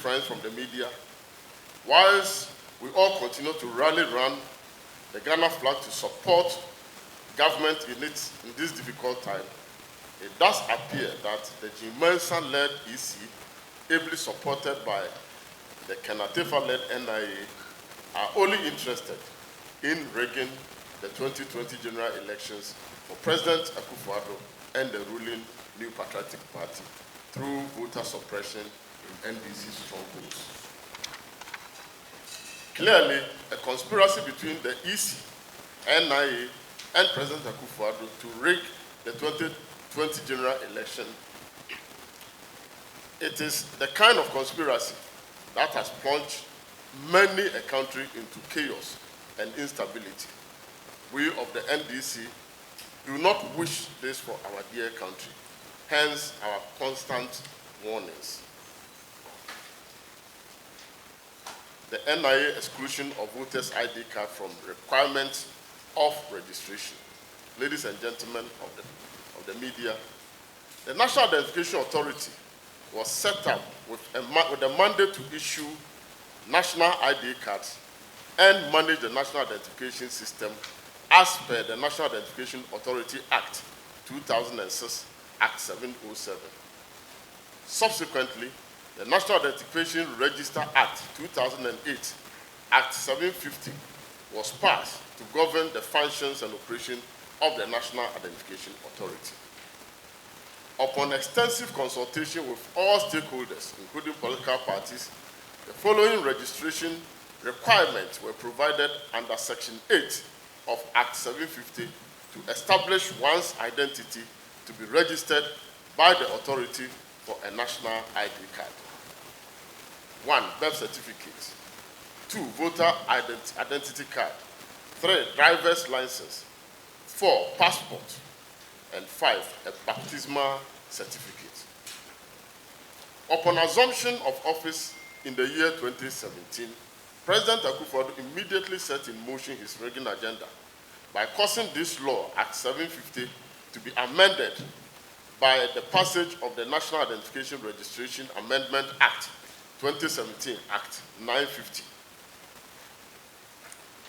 friends from the media, whilst we all continue to rally around the Ghana flag to support government in this difficult time, it does appear that the Jim Mensah-led EC, ably supported by the Kenatefa-led NIA, are only interested in rigging the 2020 general elections for President Akufo-Addo and the ruling New Patriotic Party through voter suppression in NDC strongholds. Clearly, a conspiracy between the EC, NIA, and President Akufo-Addo to rig the 2020 general election. It is the kind of conspiracy that has plunged many a country into chaos and instability. We of the NDC do not wish this for our dear country, hence our constant warnings. The NIA exclusion of voters' ID card from requirements of registration. Ladies and gentlemen of the media, the National Identification Authority was set up with a mandate to issue national ID cards and manage the national identification system as per the National Identification Authority Act 2006, Act 707. Subsequently, the National Identification Register Act 2008, Act 750, was passed to govern the functions and operation of the National Identification Authority. Upon extensive consultation with all stakeholders, including political parties, the following registration requirements were provided under Section 8 of Act 750 to establish one's identity to be registered by the authority for a national ID card. 1. Birth certificate. 2. Voter identity card. 3. Driver's license. 4. Passport. And 5. A baptismal certificate. Upon assumption of office in the year 2017, President Akufo-Addo immediately set in motion his rigging agenda by causing this law, Act 750, to be amended by the passage of the National Identification Registration Amendment Act 2017, Act 950.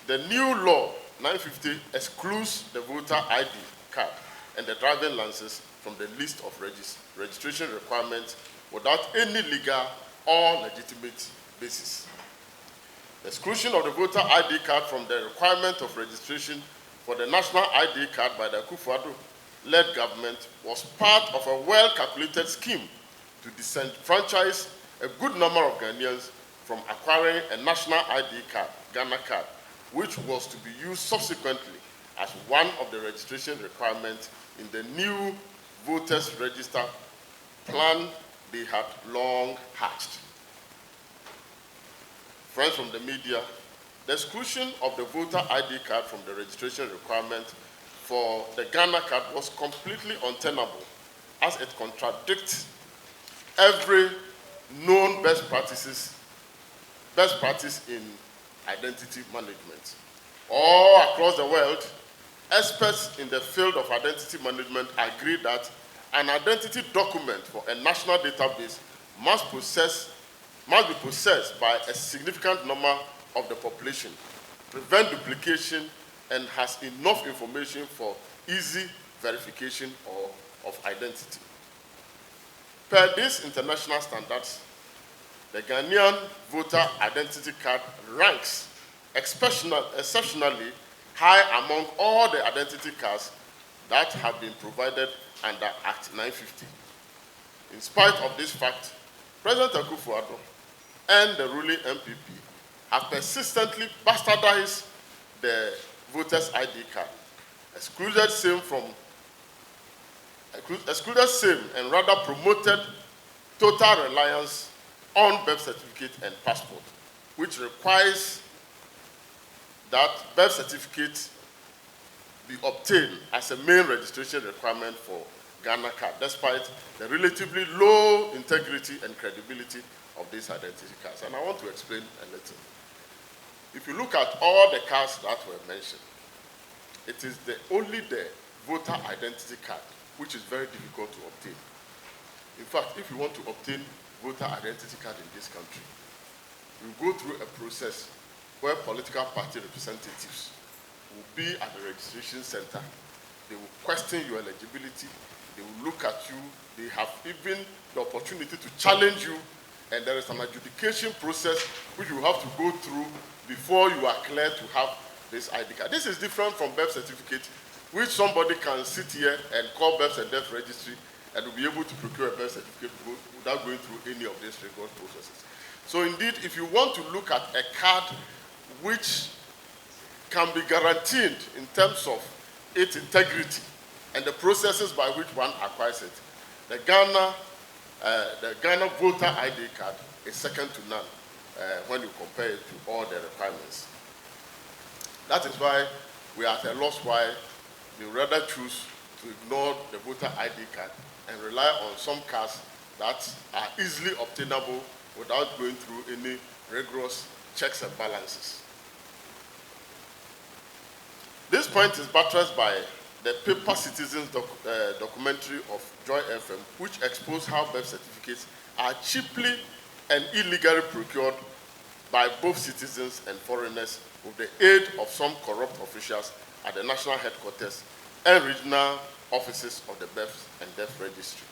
The new law, 950, excludes the voter ID card and the driving license from the list of registration requirements without any legal or legitimate basis. The exclusion of the voter ID card from the requirement of registration for the national ID card by the Akufo-Addo-led government was part of a well-calculated scheme to disenfranchise a good number of Ghanaians from acquiring a national ID card, Ghana card, which was to be used subsequently as one of the registration requirements in the new voters register plan they had long hatched. Friends from the media, the exclusion of the voter ID card from the registration requirement for the Ghana card was completely untenable, as it contradicts every known best practice in identity management. All across the world, experts in the field of identity management agree that an identity document for a national database must be possessed by a significant number of the population, prevent duplication, and has enough information for easy verification of identity. Per these international standards, the Ghanaian voter identity card ranks exceptionally high among all the identity cards that have been provided under Act 950. In spite of this fact, President Akufo-Addo and the ruling MPP have persistently bastardized the voters' ID card, excluded same and rather promoted total reliance on birth certificate and passport, which requires that birth certificate be obtained as a main registration requirement for Ghana card, despite the relatively low integrity and credibility of these identity cards. And I want to explain a little. If you look at all the cards that were mentioned, it is only the voter identity card which is very difficult to obtain. In fact, if you want to obtain voter identity card in this country. You go through a process where political party representatives will be at the registration center. They will question your eligibility. They will look at you. They have even the opportunity to challenge you. And there is an adjudication process which you have to go through before you are cleared to have this ID card. This is different from birth certificate, which somebody can sit here and call birth and death registry and will be able to procure a birth certificate without going through any of these rigorous processes. So indeed, if you want to look at a card which can be guaranteed in terms of its integrity and the processes by which one acquires it, the Ghana voter ID card is second to none when you compare it to all the requirements. That is why we are at a loss why we rather choose to ignore the voter ID card and rely on some cards that are easily obtainable without going through any rigorous checks and balances. This point is buttressed by the Paper Citizens documentary of Joy FM, which exposed how birth certificates are cheaply and illegally procured by both citizens and foreigners with the aid of some corrupt officials at the national headquarters and regional offices of the Birth and Death Registry.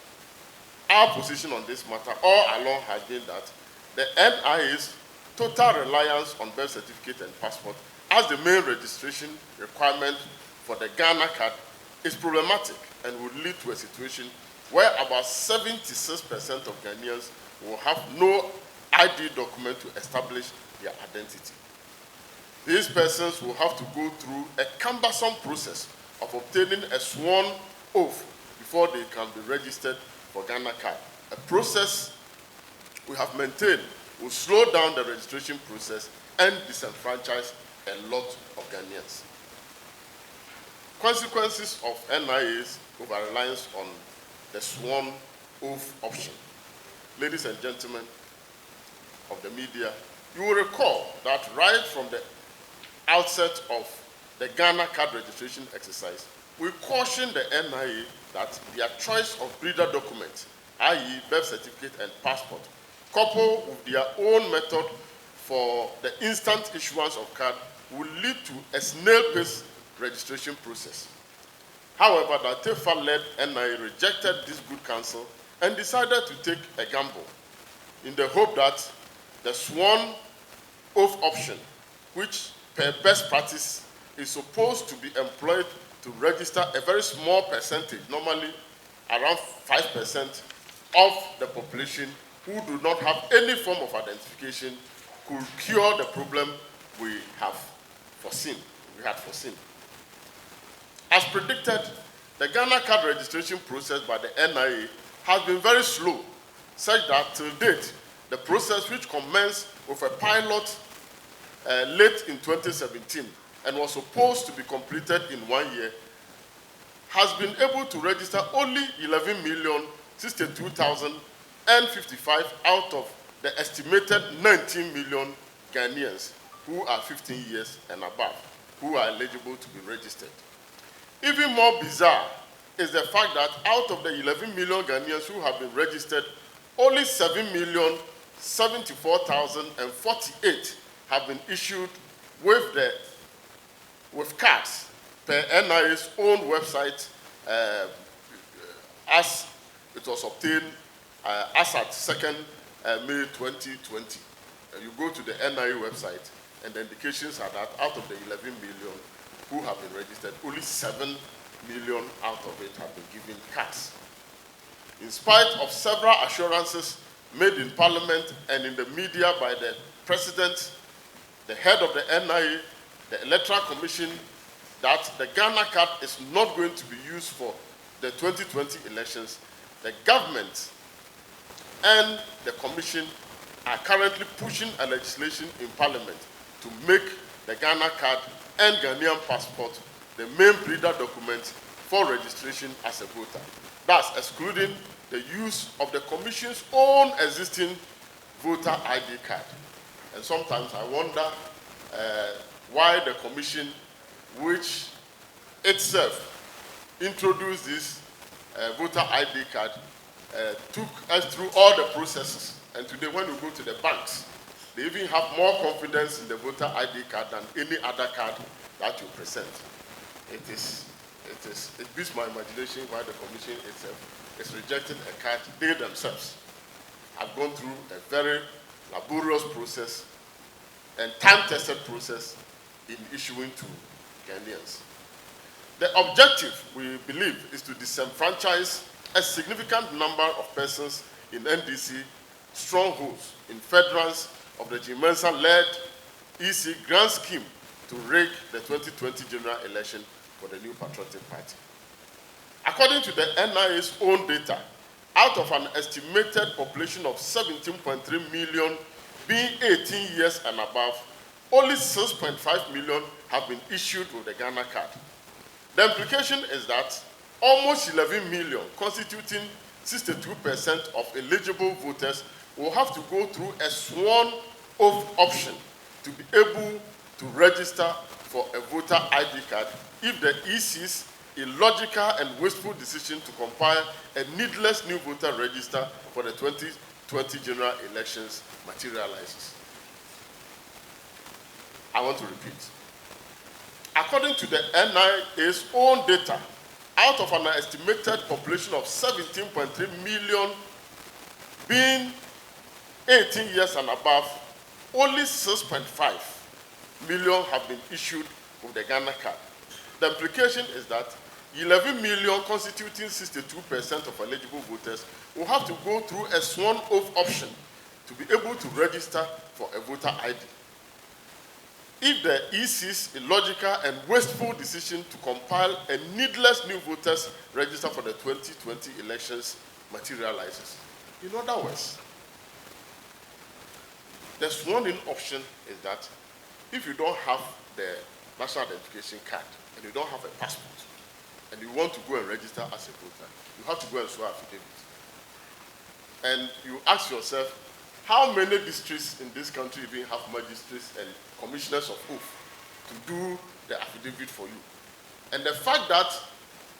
Our position on this matter all along has been that the NIA's total reliance on birth certificate and passport as the main registration requirement for the Ghana card is problematic and would lead to a situation where about 76% of Ghanaians will have no ID document to establish their identity. These persons will have to go through a cumbersome process of obtaining a sworn oath before they can be registered for Ghana card. A process we have maintained will slow down the registration process and disenfranchise a lot of Ghanaians. Consequences of NIA's over-reliance on the sworn oath option. Ladies and gentlemen of the media, you will recall that right from the outset of the Ghana card registration exercise, we cautioned the NIA that their choice of breeder document, i.e. birth certificate and passport, coupled with their own method for the instant issuance of card, will lead to a snail-paced registration process. However, the TEFA-led NIA rejected this good counsel and decided to take a gamble in the hope that the sworn oath option, which per best practice is supposed to be employed to register a very small percentage, normally around 5% of the population who do not have any form of identification, could cure the problem we had foreseen. As predicted, the Ghana card registration process by the NIA has been very slow, such that till date, the process, which commenced with a pilot late in 2017 and was supposed to be completed in 1 year, has been able to register only 11,062,055 out of the estimated 19 million Ghanaians who are 15 years and above, who are eligible to be registered. Even more bizarre is the fact that out of the 11 million Ghanaians who have been registered, only 7,074,048 have been issued with cards per NIA's own website as it was obtained as at 2nd May 2020. You go to the NIA website and the indications are that out of the 11 million who have been registered, only 7 million out of it have been given cards. In spite of several assurances made in Parliament and in the media by the President, the head of the NIA, the Electoral Commission, that the Ghana card is not going to be used for the 2020 elections, the government and the Commission are currently pushing a legislation in Parliament to make the Ghana card and Ghanaian passport the main breeder document for registration as a voter, thus excluding the use of the Commission's own existing voter ID card. And sometimes I wonder why the Commission, which itself introduced this voter ID card, took us through all the processes And today when you go to the banks, they even have more confidence in the voter ID card than any other card that you present. It beats my imagination why the commission itself is rejecting a card they themselves have gone through a very laborious process and time-tested process in issuing to Ghanaians. The objective, we believe, is to disenfranchise a significant number of persons in NDC strongholds in furtherance of the Jimensa-led EC grand scheme to rig the 2020 general election for the New Patriotic Party. According to the NIA's own data, out of an estimated population of 17.3 million being 18 years and above, only 6.5 million have been issued with the Ghana card. The implication is that almost 11 million, constituting 62% of eligible voters, will have to go through a sworn oath option to be able to register for a voter ID card if the EC's illogical and wasteful decision to compile a needless new voter register for the 2020 general elections materializes. I want to repeat. According to the NIA's own data, out of an estimated population of 17.3 million being 18 years and above, only 6.5 million have been issued with the Ghana card. The implication is that 11 million, constituting 62% of eligible voters, will have to go through a sworn oath option to be able to register for a voter ID. If the EC's illogical and wasteful decision to compile a needless new voters register for the 2020 elections materializes. In other words, the sworn-in option is that if you don't have the national identification card and you don't have a passport and you want to go and register as a voter, you have to go and swear affidavit. And you ask yourself, how many districts in this country even have magistrates and commissioners of oath to do the affidavit for you? And the fact that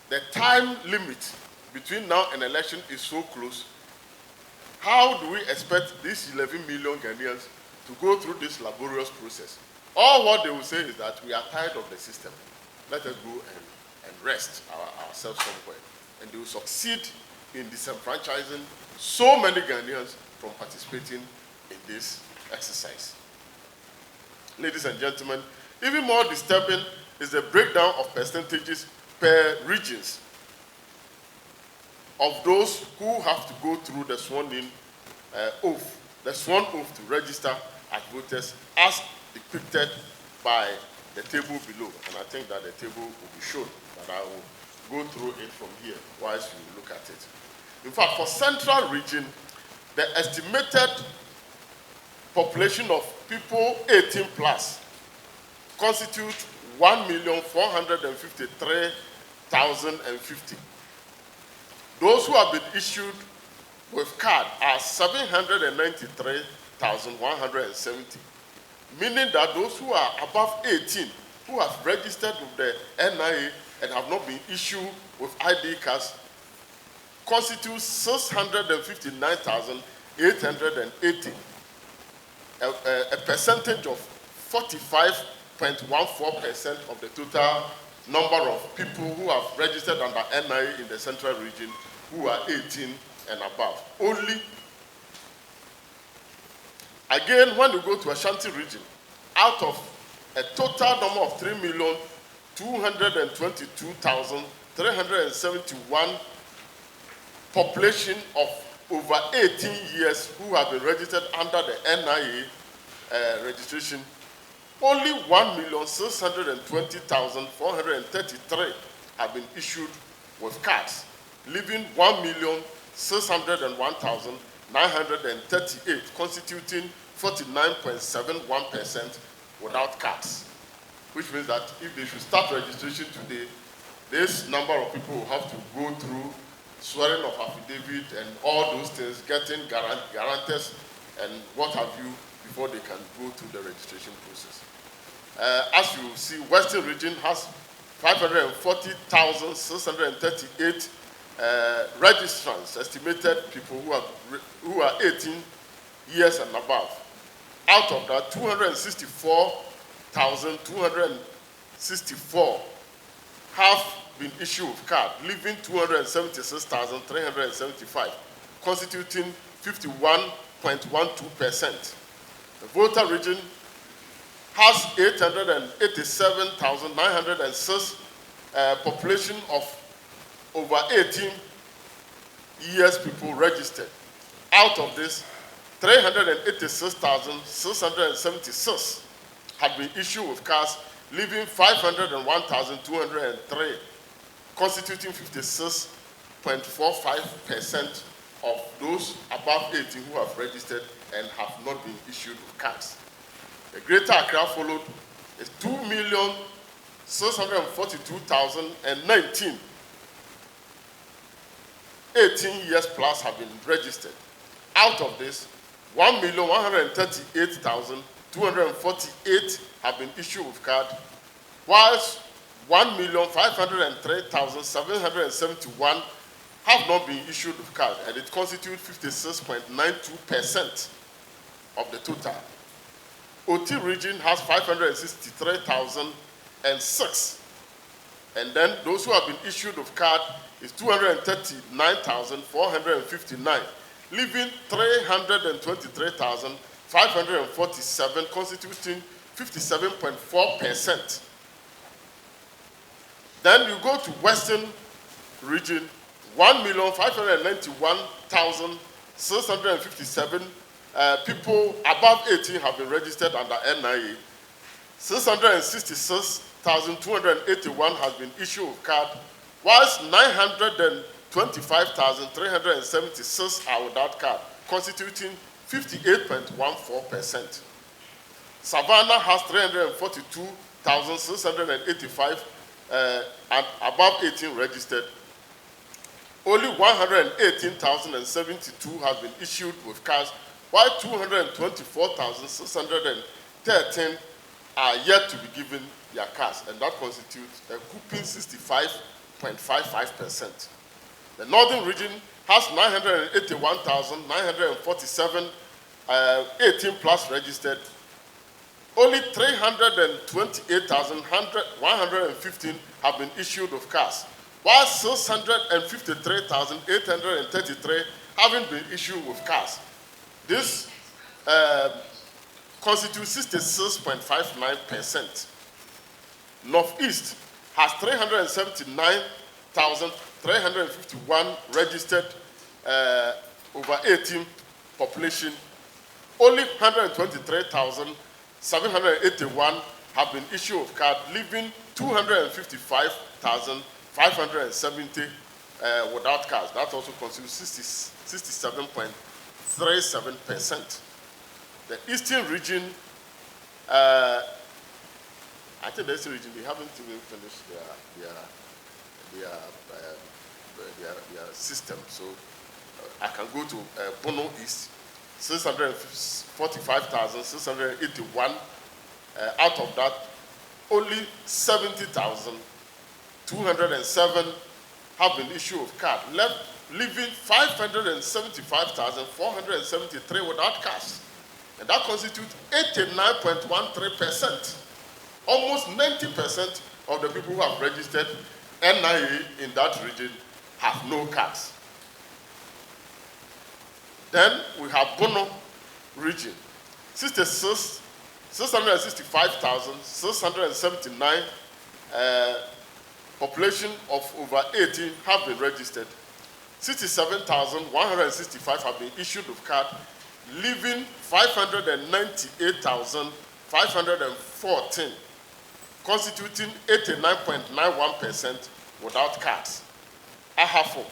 the time limit between now and election is so close, how do we expect these 11 million Ghanaians to go through this laborious process? All what they will say is that we are tired of the system. Let us go and rest ourselves somewhere. And they will succeed in disenfranchising so many Ghanaians from participating in this exercise. Ladies and gentlemen, even more disturbing is the breakdown of percentages per regions of those who have to go through the sworn-in oath, the sworn oath to register as voters, as depicted by the table below. And I think that the table will be shown, but I will go through it from here whilst you look at it. In fact, for Central Region, the estimated population of people 18 plus constitute 1,453,050. Those who have been issued with card are 793,170, meaning that those who are above 18, who have registered with the NIA and have not been issued with ID cards, constitute 659,880, a percentage of 45.14% of the total number of people who have registered under NIA in the Central Region who are 18 and above. Only, again, when you go to Ashanti Region, out of a total number of 3,222,371 population of over 18 years who have been registered under the NIA registration, only 1,620,433 have been issued with cards, leaving 1,601,938, constituting 49.71% without cards. Which means that if they should start registration today, this number of people will have to go through swearing of affidavit and all those things, getting guarantors and what have you before they can go through the registration process. As you see, Western Region has 540,638 registrants, estimated people who are 18 years and above. Out of that, 264,264 have been issued with card, leaving 276,375, constituting 51.12%. The Volta region has 887,906 population of over 18 years people registered. Out of this, 386,676 had been issued with cards, leaving 501,203, constituting 56.45% of those above 18 who have registered and have not been issued with cards. The Greater Accra followed is 2,642,019. 18 years plus have been registered. Out of this, 1,138,248 have been issued with card, whilst 1,503,771 have not been issued with card, and it constitutes 56.92% of the total. OT region has 563,006, and then those who have been issued with card is 239,459, leaving 323,547, constituting 57.4%. Then you go to Western region, 1,591,657 people above 18 have been registered under NIA. 666,281 has been issued with card, whilst 925,376 are without card, constituting 58.14%. Savannah has 342,685 and above 18 registered. Only 118,072 has been issued with cards, while 224,613 are yet to be given their cards, and that constitutes a whopping 65.55%. The Northern region has 981,947 18 plus registered. Only 328,115 have been issued with cards, while 653,833 haven't been issued with cards. This constitutes 66.59%. Northeast has 379,351 registered over 18 population. Only 123,781 have been issued with card, leaving 255,570 without cards. That also constitutes 67.37%. The Eastern region, I think the Eastern region, they haven't even finished their system. So I can go to Bono East, 645,681. Out of that, only 70,207 have been issued with card, leaving 575,473 without cash. And that constitutes 89.13%. Almost 90% of the people who have registered NIA in that region have no cards. Then we have Bono region, 665,679 population of over 18 have been registered. 67,165 have been issued with card, leaving 598,514, constituting 89.91% without cards. Ahafo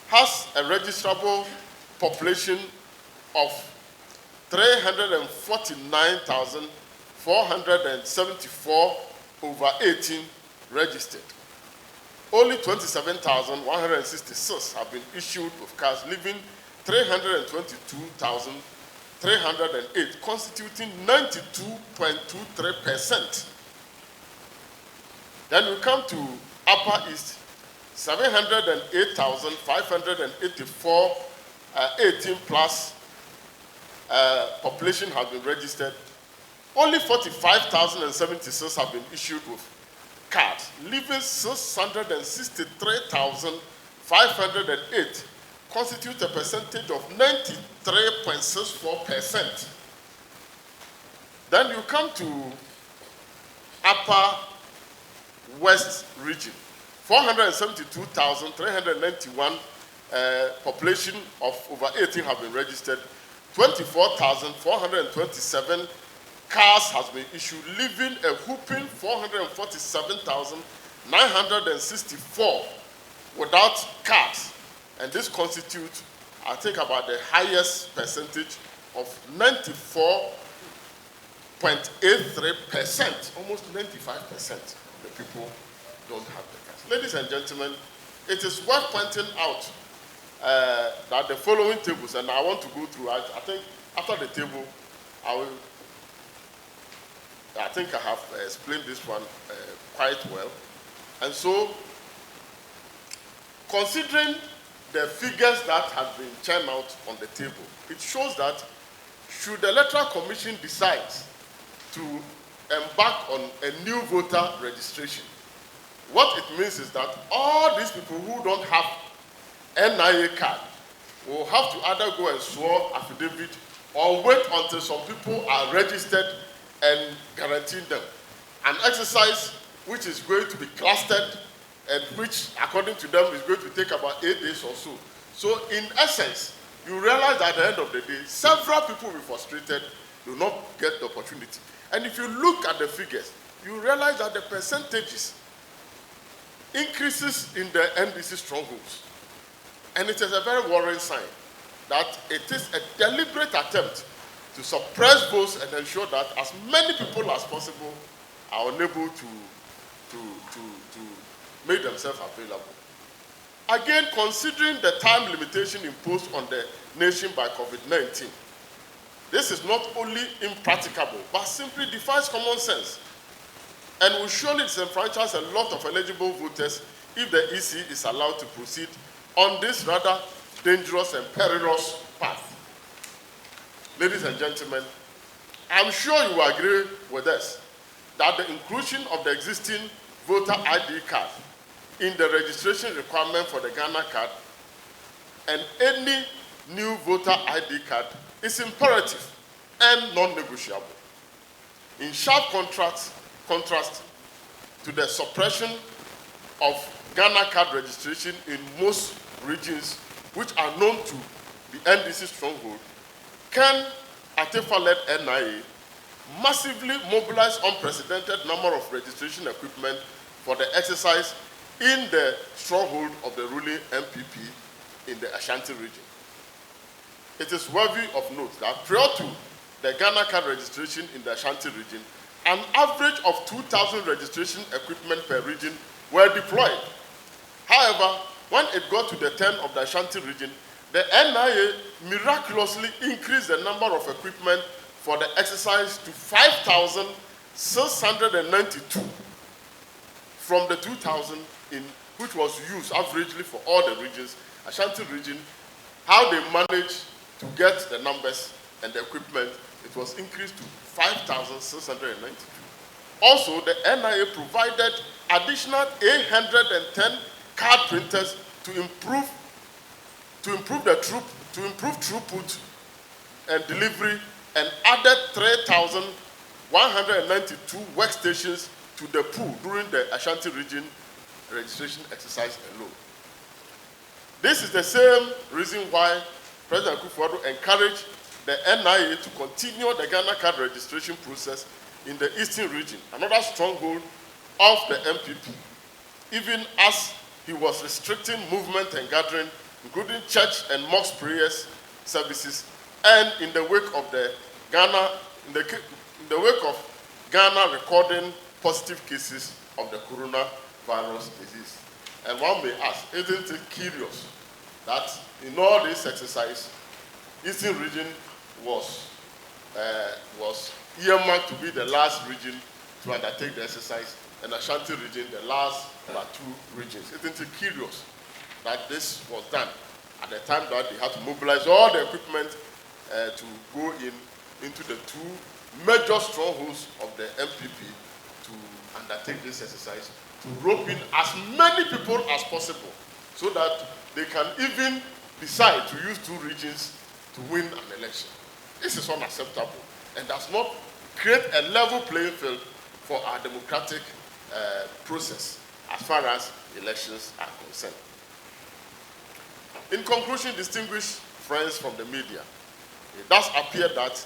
has a registrable population of 349,474 over 18 registered. Only 27,166 have been issued with cards, leaving 322,308, constituting 92.23%. Then we come to Upper East, 708,584 18 plus population has been registered, only 45,076 have been issued with cards, leaving 663,508, constitute a percentage of 93.64%. Then you come to Upper West region, 472,391 population of over 18 have been registered, 24,427 cars has been issued, leaving a whooping 447,964 without cards. And this constitutes, I think, about the highest percentage of 94.83%, almost 95% of the people don't have the cards. Ladies and gentlemen, it is worth pointing out that the following tables, and I want to go through, I think after the table, I think I have explained this one quite well. And so, considering the figures that have been churned out on the table, it shows that should the Electoral Commission decide to embark on a new voter registration, what it means is that all these people who don't have NIA card will have to either go and swear affidavit or wait until some people are registered and guaranteeing them. An exercise which is going to be clustered and which, according to them, is going to take about 8 days or so. So, in essence, you realize that at the end of the day, several people will be frustrated, do not get the opportunity. And if you look at the figures, you realize that the percentages increases in the NDC strongholds. And it is a very worrying sign that it is a deliberate attempt to suppress votes and ensure that as many people as possible are unable to make themselves available. Again, considering the time limitation imposed on the nation by COVID-19, this is not only impracticable, but simply defies common sense and will surely disenfranchise a lot of eligible voters if the EC is allowed to proceed on this rather dangerous and perilous path. Ladies and gentlemen, I'm sure you will agree with us that the inclusion of the existing voter ID card in the registration requirement for the Ghana card and any new voter ID card is imperative and non-negotiable. In sharp contrast to the suppression of Ghana card registration in most regions which are known to the NDC stronghold, can Atefa-led NIA massively mobilize unprecedented number of registration equipment for the exercise in the stronghold of the ruling MPP in the Ashanti region. It is worthy of note that prior to the Ghana card registration in the Ashanti region, an average of 2,000 registration equipment per region were deployed. However, when it got to the turn of the Ashanti region, the NIA miraculously increased the number of equipment for the exercise to 5,692 from the 2,000 which was used averagely for all the regions. Ashanti region, how they managed to get the numbers and the equipment, it was increased to 5,692. Also, the NIA provided additional 810 card printers to improve throughput and delivery, and added 3,192 workstations to the pool during the Ashanti region registration exercise alone. This is the same reason why President Akufo-Addo encouraged the NIA to continue the Ghana card registration process in the Eastern region, another stronghold of the MPP, even as he was restricting movement and gathering, including church and mosque prayers services, and in the wake of Ghana recording positive cases of the coronavirus disease. And one may ask, isn't it curious that in all this exercise, Eastern region was earmarked to be the last region to undertake the exercise, and Ashanti region the last about 2 regions. Isn't it curious that this was done at the time that they had to mobilize all the equipment to go into the two major strongholds of the MPP to undertake this exercise, to rope in as many people as possible so that they can even decide to use two regions to win an election. This is unacceptable and does not create a level playing field for our democratic process as far as elections are concerned. In conclusion, distinguished friends from the media, it does appear that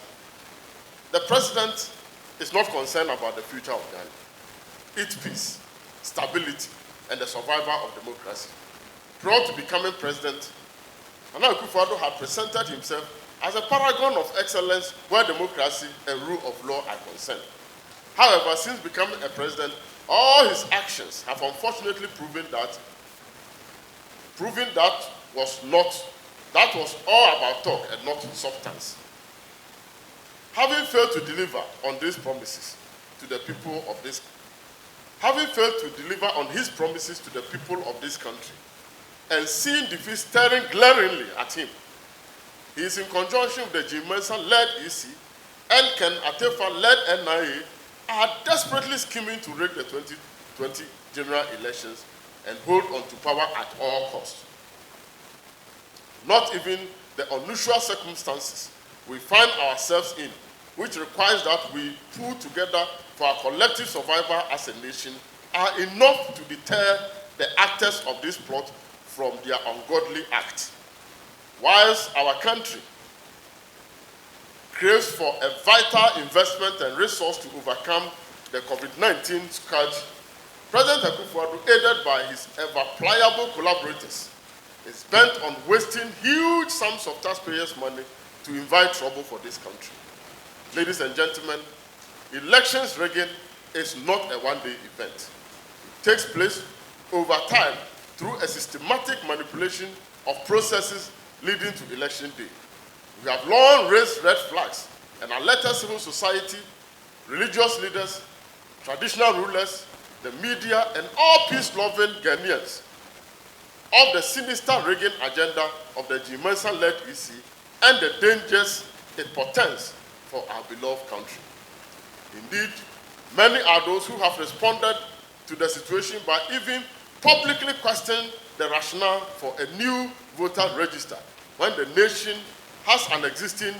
the president is not concerned about the future of Ghana, its peace, stability, and the survival of democracy. Prior to becoming president, Nana Akufo-Addo had presented himself as a paragon of excellence where democracy and rule of law are concerned. However, since becoming a president, all his actions have unfortunately proven that was all about talk and not substance. Having failed to deliver on these promises to the people of this, having failed to deliver on his promises to the people of this country, and seeing defeat staring glaringly at him, he is in conjunction with the Jim Mensah-led EC and Ken Atefa-led NIA are desperately scheming to rig the 2020 general elections and hold on to power at all costs. Not even the unusual circumstances we find ourselves in, which requires that we pull together for our collective survival as a nation, are enough to deter the actors of this plot from their ungodly act. Whilst our country craves for a vital investment and resource to overcome the COVID-19 scourge, President Akufo-Addo, aided by his ever-pliable collaborators, is bent on wasting huge sums of taxpayers' money to invite trouble for this country. Ladies and gentlemen, elections rigging is not a one-day event. It takes place over time through a systematic manipulation of processes leading to election day. We have long raised red flags and alerted civil society, religious leaders, traditional rulers, the media, and all peace-loving Ghanaians of the sinister rigging agenda of the Jim Mensah-led EC and the dangers it portends for our beloved country. Indeed, many are those who have responded to the situation by even publicly questioning the rationale for a new voter register when the nation has an existing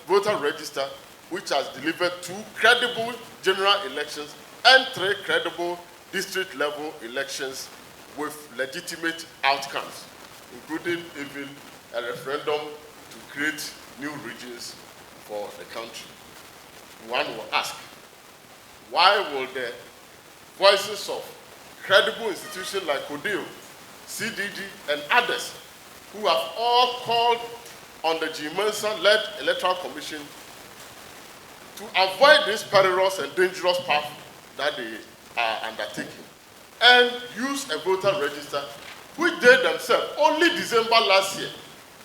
voter register which has delivered 2 credible general elections and 3 credible district-level elections with legitimate outcomes, including even a referendum to create new regions for the country. One will ask, why will the voices of credible institutions like CODEO, CDD, and others who have all called on the Jim Mensah-led Electoral Commission to avoid this perilous and dangerous path that they are undertaking and use a voter register, which they themselves, only December last year,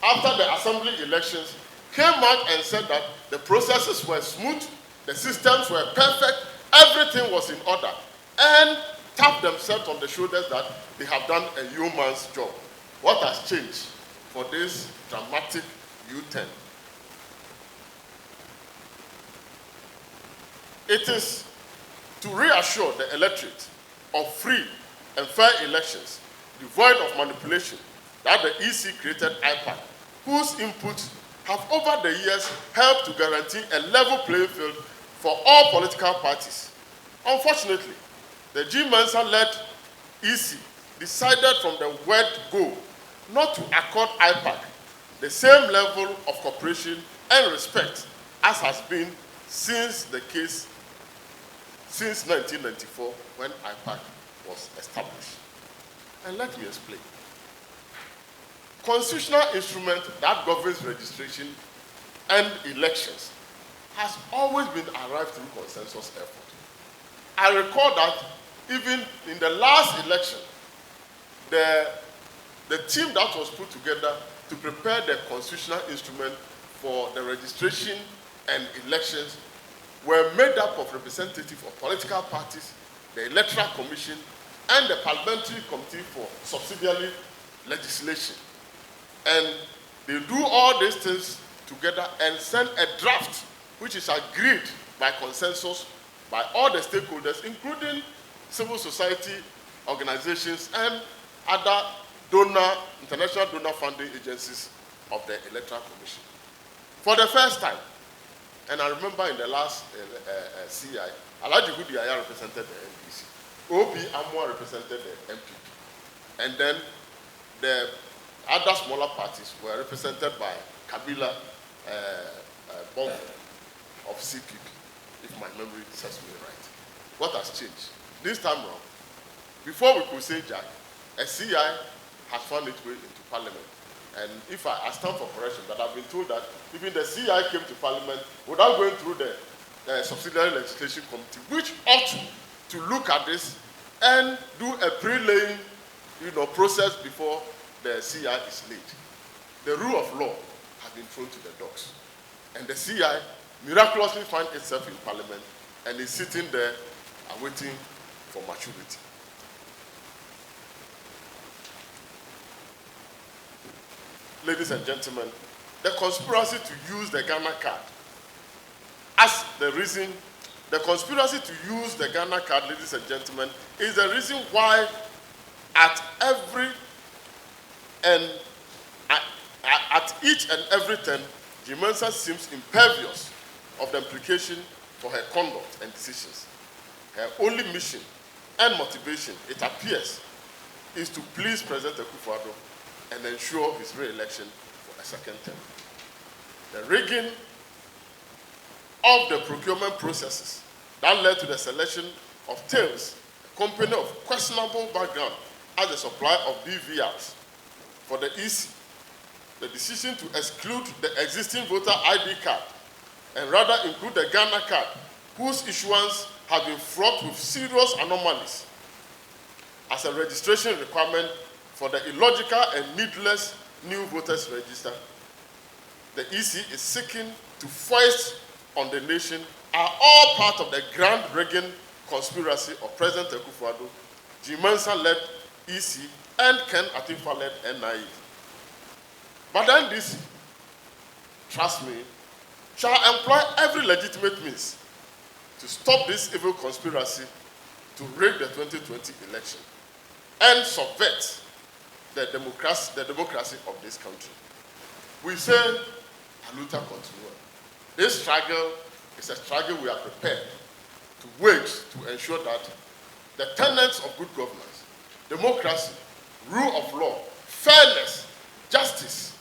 after the assembly elections, came out and said that the processes were smooth, the systems were perfect, everything was in order, and tapped themselves on the shoulders that they have done a yeoman's job. What has changed for this dramatic U-turn? It is to reassure the electorate of free and fair elections, devoid of manipulation, that the EC created IPAC, whose inputs have over the years helped to guarantee a level playing field for all political parties. Unfortunately, the Jim Mensah-led EC decided from the word go not to accord IPAC the same level of cooperation and respect as has been since 1994 when IPAC was established. And let me explain. Constitutional instrument that governs registration and elections has always been arrived through consensus effort. I recall that even in the last election, the team that was put together to prepare the constitutional instrument for the registration and elections were made up of representatives of political parties, the Electoral Commission, and the Parliamentary Committee for Subsidiary Legislation. And they do all these things together and send a draft which is agreed by consensus by all the stakeholders, including civil society organizations and other international donor funding agencies of the Electoral Commission. For the first time, and I remember in the last CI, Alhaji Hudiaya represented the NDC, O.B. Amwa represented the MPP, and then the other smaller parties were represented by Kabila Bongo of CPP, if my memory serves me right. What has changed? This time round, before we could say Jack, a CI has found its way into Parliament. And if I stand for correction, but I've been told that even the CI came to Parliament without going through the subsidiary legislation committee, which ought to look at this and do a pre-laying process before the CI is laid. The rule of law has been thrown to the dogs. And the CI miraculously finds itself in Parliament and is sitting there awaiting for maturity. Ladies and gentlemen, the conspiracy to use the Ghana card as the reason, the conspiracy to use the Ghana card, ladies and gentlemen, is the reason why at each and every turn, Jimensa seems impervious of the implication for her conduct and decisions. Her only mission and motivation, it appears, is to please President Akufo-Addo and ensure his re-election for a second term. The rigging of the procurement processes that led to the selection of Tails, a company of questionable background, as a supplier of BVRs for the EC, the decision to exclude the existing voter ID card and rather include the Ghana card, whose issuance has been fraught with serious anomalies, as a registration requirement for the illogical and needless new voters register. The EC is seeking to foist on the nation are all part of the grand rigging conspiracy of President Akufo-Addo, Jimensa-led EC, and Ken Atinfa-led NIE. But then this, trust me, shall employ every legitimate means to stop this evil conspiracy to rig the 2020 election and subvert the democracy of this country. We say, Aluta continua. This struggle is a struggle we are prepared to wage to ensure that the tenets of good governance, democracy, rule of law, fairness, justice,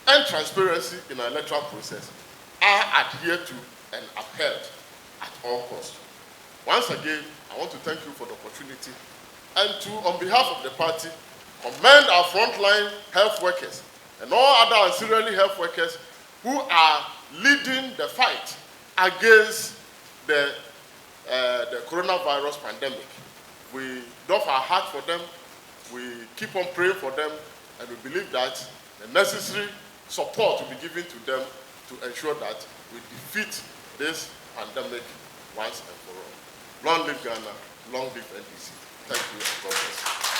and transparency in our electoral process are adhered to and upheld at all costs. Once again, I want to thank you for the opportunity and to, on behalf of the party, commend our frontline health workers and all other ancillary health workers who are leading the fight against the coronavirus pandemic. We doff our heart for them, we keep on praying for them, and we believe that the necessary support will be given to them to ensure that we defeat this pandemic once and for all. Long live Ghana, long live NDC. Thank you and God bless you.